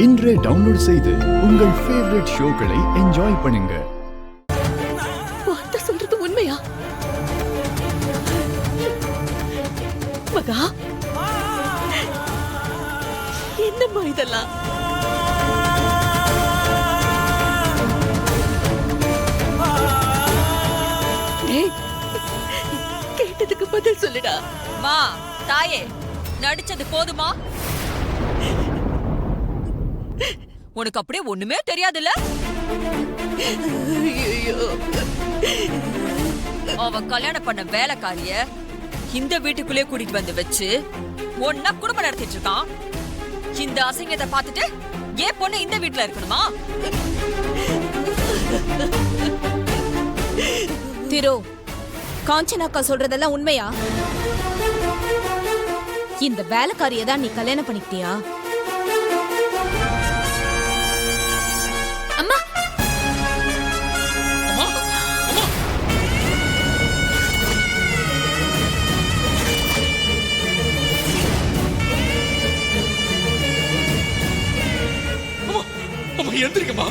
இன்றே டவுன்லோட் செய்து உங்கள் ஃபேவரட் ஷோக்களை என்ஜாய் பண்ணுங்க. வார்த்தை சொல்றது உண்மையா? மகா, என்னம்மா இதெல்லாம்? கேட்டதுக்கு பதில் சொல்லுடா. மா, தாயே, நடிச்சது போதுமா? உனக்கு அப்படியே ஒண்ணுமே தெரியாதுல்ல? அவன் கல்யாணம் பண்ண வேலைக்காரிய இந்த வீட்டுக்குள்ளே கூட்டிட்டு வந்து வச்சு ஒன்னா குடும்பம் நடத்திட்டு இருக்கான். இந்த அசிங்கத்தை பார்த்துட்டு ஏன் பொண்ணு இந்த வீட்டுல இருக்கணுமா? திரு, காஞ்சனாக்கா சொல்றதெல்லாம் உண்மையா? இந்த வேலைக்காரியை தான் நீ கல்யாணம் பண்ணிக்கிட்டியா? அம்மா, அம்மா எந்திரிக்கம்மா.